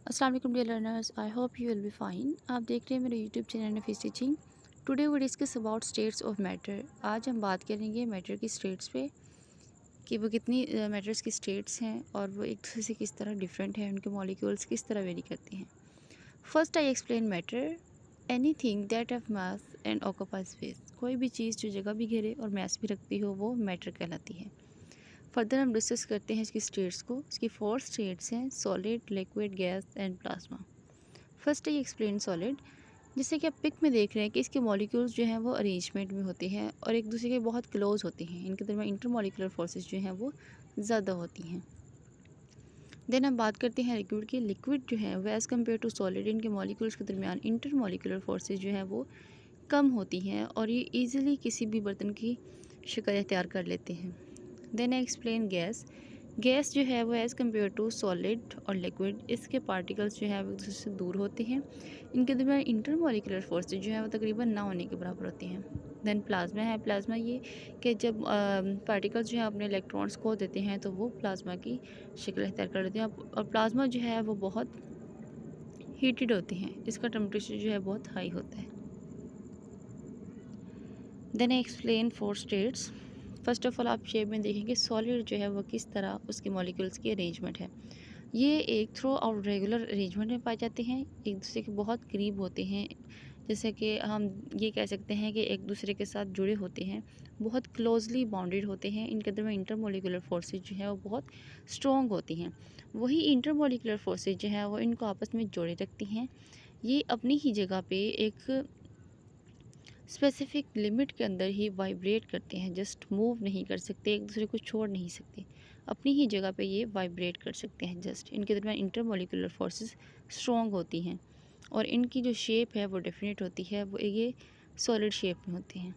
अस्सलाम वालेकुम dear learners, I hope you will be fine. आप देख रहे हैं मेरे YouTube channel Nafees teaching. Today we discuss about states of matter. आज हम बात करेंगे मैटर की स्टेट्स पे कि वो कितनी मैटर्स की स्टेट्स हैं और वो एक दूसरे से किस तरह डिफरेंट हैं, उनके मॉलिक्यूल्स किस तरह वेरी करते हैं। First I explain matter, any thing that have mass and occupy space. कोई भी चीज़ जो जगह भी घेरे और मैस भी रखती हो वो मैटर कहलाती है। फर्दर हम डिस्कस करते हैं इसकी स्टेट्स को। इसकी 4 स्टेट्स हैं: solid, liquid, gas and plasma. First I explain solid. जैसे कि आप पिक में देख रहे हैं कि इसके मॉलिक्यूल्स जो हैं वो अरेंजमेंट में होते हैं और एक दूसरे के बहुत क्लोज होते हैं। इनके दरमियान इंटरमॉलिकुलर फोर्सेस जो हैं वो ज़्यादा होती हैं। देन हम बात करते हैं लिक्विड की। लिक्विड जो है वो एज़ कम्पेयर टू सॉलिड, इनके मॉलिक्यूल्स के दरमियान इंटरमॉलिकुलर फोर्सेस जो हैं वो कम होती हैं और ये ईज़िली किसी भी बर्तन की शक्ल अख्तियार कर लेते हैं। Then I explain gas. Gas जो है वो एज़ कम्पेयर टू सॉलिड और लिक्विड, इसके पार्टिकल्स जो है वो एक दूसरे से दूर होते हैं। इनके दरमियान इंटरमॉलिकुलर फोर्सेज जो है वो तकरीबन ना होने के बराबर होती हैं। देन प्लाज्मा है। प्लाज्मा ये कि जब पार्टिकल्स जो है अपने इलेक्ट्रॉन्स खो देते हैं तो वो प्लाज्मा की शक्ल अख्तियार कर लेते हैं और प्लाज्मा जो है वो बहुत हीटेड होते हैं। इसका टेम्परेचर जो है बहुत हाई होता है। Then I explain 4 states. First of all आप शेप में देखेंगे सॉलिड जो है वो किस तरह उसके मॉलिक्यूल्स की अरेंजमेंट है। ये एक थ्रू आउट रेगुलर अरेंजमेंट में पाए जाते हैं, एक दूसरे के बहुत करीब होते हैं। जैसे कि हम ये कह सकते हैं कि एक दूसरे के साथ जुड़े होते हैं, बहुत क्लोजली बाउंडेड होते हैं। इनके अंदर इंटरमोलिकुलर फोर्सेज जो है वो बहुत स्ट्रॉन्ग होती हैं। वही इंटरमोलिकुलर फोर्सेज जो है वो इनको आपस में जोड़े रखती हैं। ये अपनी ही जगह पे एक स्पेसिफिक लिमिट के अंदर ही वाइब्रेट करते हैं, जस्ट मूव नहीं कर सकते, एक दूसरे को छोड़ नहीं सकते। अपनी ही जगह पे ये वाइब्रेट कर सकते हैं जस्ट। इनके दरमियान इंटरमोलिकुलर फोर्सेस स्ट्रॉन्ग होती हैं और इनकी जो शेप है वो डेफिनेट होती है, वो ये सॉलिड शेप में होती हैं।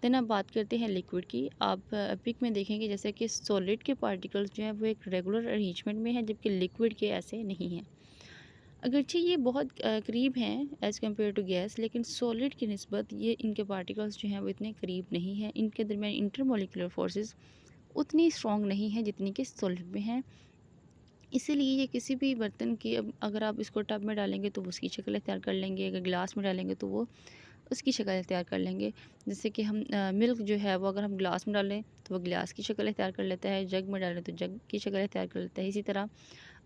देन अब बात करते हैं लिक्विड की। आप पिक में देखेंगे जैसे कि सॉलिड के पार्टिकल्स जो हैं वो एक रेगुलर अरेंजमेंट में है, जबकि लिक्विड के ऐसे नहीं हैं। अगरचे ये बहुत करीब हैं एज़ कम्पेयर टू गैस, लेकिन सॉलिड की निस्बत ये इनके पार्टिकल्स जो हैं वो इतने करीब नहीं हैं। इनके दरमियान इंटरमोलिकुलर फोर्सेस उतनी स्ट्रॉन्ग नहीं है जितनी कि सॉलिड में हैं। इसीलिए ये किसी भी बर्तन की, अब अगर आप इसको टब में डालेंगे तो वो उसकी शक्ल अख्तियार कर लेंगे, अगर ग्लास में डालेंगे तो वो उसकी शक्ल अख्तियार कर लेंगे। जैसे कि हम मिल्क जो है वो अगर हम ग्लास में डालें तो वो ग्लास की शक्ल अख्तियार कर लेता है, जग में डालें तो जग की शक्ल अख्तियार कर लेता है। इसी तरह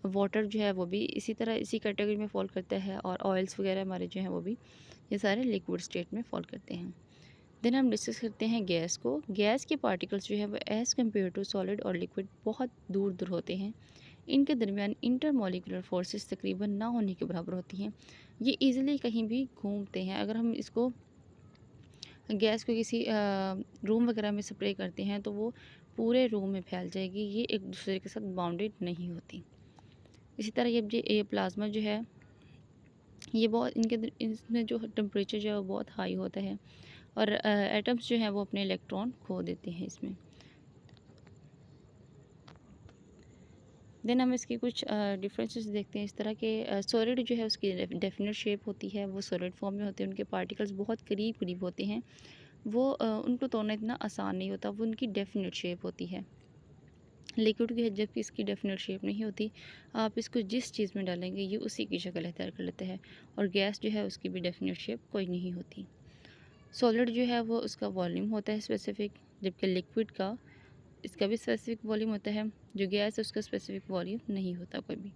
वाटर जो है वो भी इसी तरह इसी कैटेगरी में फ़ॉल करता है और ऑयल्स वगैरह हमारे जो हैं वो भी ये सारे लिक्विड स्टेट में फ़ॉल करते हैं। देन हम डिस्कस करते हैं गैस को। गैस के पार्टिकल्स जो है वो एज़ कम्पेयर टू सॉलिड और लिक्विड बहुत दूर दूर होते हैं। इनके दरमियान इंटरमॉलिकुलर फोर्सेस तकरीबन ना होने के बराबर होती हैं। ये ईज़िली कहीं भी घूमते हैं। अगर हम इसको गैस को किसी रूम वगैरह में स्प्रे करते हैं तो वो पूरे रूम में फैल जाएगी। ये एक दूसरे के साथ बाउंडेड नहीं होती। इसी तरह ये प्लाज्मा जो है ये बहुत इसमें जो टेम्परेचर जो है वो बहुत हाई होता है और एटम्स जो हैं वो अपने इलेक्ट्रॉन खो देते हैं इसमें। देन हम इसकी कुछ डिफरेंसेस देखते हैं। इस तरह के सॉलिड जो है उसकी डेफिनेट शेप होती है, वो सॉलिड फॉर्म में होते हैं, उनके पार्टिकल्स बहुत करीब करीब होते हैं। वो उनको तोड़ना इतना आसान नहीं होता, वो उनकी डेफिनेट शेप होती है। लिक्विड की जबकि इसकी डेफिनेट शेप नहीं होती, आप इसको जिस चीज़ में डालेंगे ये उसी की शक्ल अख्तियार कर लेता है। और गैस जो है उसकी भी डेफिनेट शेप कोई नहीं होती। सॉलिड जो है वो उसका वॉल्यूम होता है स्पेसिफिक, जबकि लिक्विड का इसका भी स्पेसिफिक वॉल्यूम होता है। जो गैस है उसका स्पेसिफिक वॉल्यूम नहीं होता कोई भी।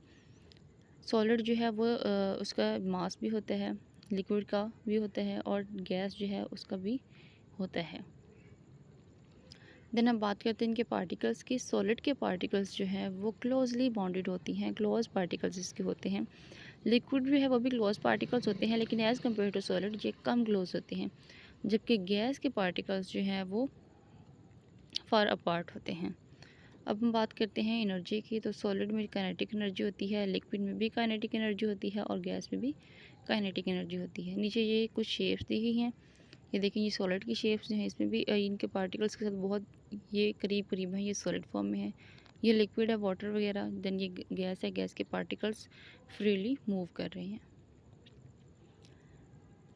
सॉलिड जो है वो उसका मास भी होता है, लिक्विड का भी होता है और गैस जो है उसका भी होता है। देन हम बात करते हैं इनके पार्टिकल्स की। सॉलिड के पार्टिकल्स जो हैं वो क्लोजली बाउंडेड होती हैं, क्लोज पार्टिकल्स इसके होते हैं। लिक्विड जो है वो भी क्लोज पार्टिकल्स होते हैं, लेकिन एज़ कम्पेयर टू सॉलिड ये कम क्लोज होते हैं। जबकि गैस के पार्टिकल्स जो हैं वो फार अपार्ट होते हैं। अब हम बात करते हैं एनर्जी की। तो सॉलिड में काइनेटिक एनर्जी होती है, लिक्विड में भी काइनेटिक एनर्जी होती है और गैस में भी काइनेटिक एनर्जी होती है। नीचे ये कुछ शेप्स दी गई हैं। ये देखिए, ये सॉलिड की शेप्स जो हैं इसमें भी इनके पार्टिकल्स के साथ बहुत ये करीब करीब हैं, ये सॉलिड फॉर्म में है। ये लिक्विड है, वाटर वगैरह। देन ये गैस है, गैस के पार्टिकल्स फ्रीली मूव कर रहे हैं।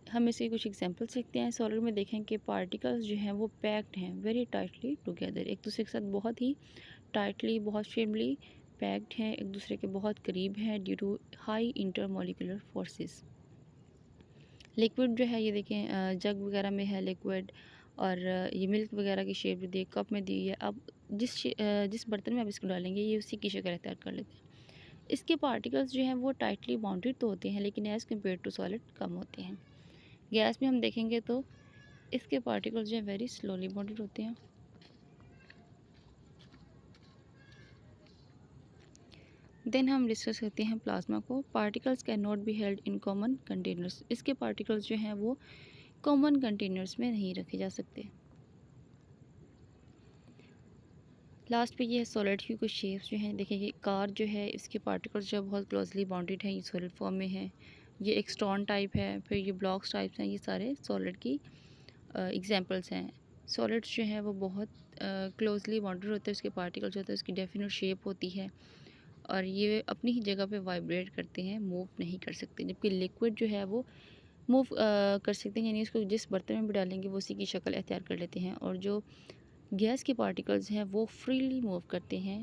हम इसके कुछ एग्जांपल्स देखते हैं। सॉलिड में देखें कि पार्टिकल्स जो हैं वो पैक्ड हैं वेरी टाइटली टुगेदर, एक दूसरे के साथ बहुत ही टाइटली, बहुत फर्मली पैक्ड हैं, एक दूसरे के बहुत करीब हैं due to high intermolecular forces. Liquid जो है ये देखें जग वगैरह में है लिक्विड, और ये मिल्क वगैरह की शेप दी है, कप में दी है। अब जिस बर्तन में आप इसको डालेंगे ये उसी की शक्ल अख्तियार कर लेते हैं। इसके पार्टिकल्स जो हैं वो टाइटली बाउंडेड तो होते हैं, लेकिन एज़ कम्पेयर टू सॉलिड कम होते हैं। गैस में हम देखेंगे तो इसके पार्टिकल्स जो हैं वेरी स्लोली बाउंडेड होते हैं। देन हम डिस्कस करते हैं प्लाज्मा को। Particles can not be held in common containers. इसके पार्टिकल्स जो हैं वो कॉमन कंटेनर्स में नहीं रखे जा सकते। लास्ट पे ये है सॉलिड की कुछ शेप्स जो हैं। देखिए ये कार जो है इसके पार्टिकल्स जो बहुत क्लोजली बाउंडेड हैं, ये सॉलिड फॉर्म में है। ये एक स्टोन टाइप है, फिर ये ब्लॉक्स टाइप्स हैं, ये सारे सॉलिड की एग्जांपल्स हैं। सॉलिड्स जो हैं वो बहुत क्लोजली बाउंडेड होते हैं, उसके पार्टिकल्स होते हैं, उसकी डेफिनेट शेप होती है, और ये अपनी ही जगह पे वाइब्रेट करते हैं, मूव नहीं कर सकते। जबकि लिक्विड जो है वो मूव कर सकते हैं, यानी उसको जिस बर्तन में भी डालेंगे वो उसी की शक्ल अख्तियार कर लेते हैं। और जो गैस के पार्टिकल्स हैं वो फ्रीली मूव करते हैं,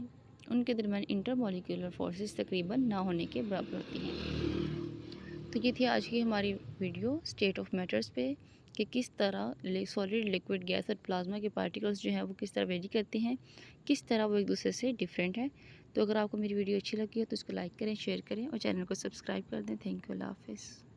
उनके दरमियान इंटरमॉलिक्यूलर फोर्सेस तकरीबन ना होने के बराबर होती हैं। तो ये थी आज की हमारी वीडियो स्टेट ऑफ मैटर्स पे, कि किस तरह सॉलिड, लिक्विड, गैस और प्लाज्मा के पार्टिकल्स जो हैं वो किस तरह वेरी करते हैं, किस तरह वो एक दूसरे से डिफरेंट हैं। तो अगर आपको मेरी वीडियो अच्छी लगी हो तो उसको लाइक करें, शेयर करें और चैनल को सब्सक्राइब कर दें। थैंक यू, अल्लाह हाफिज़।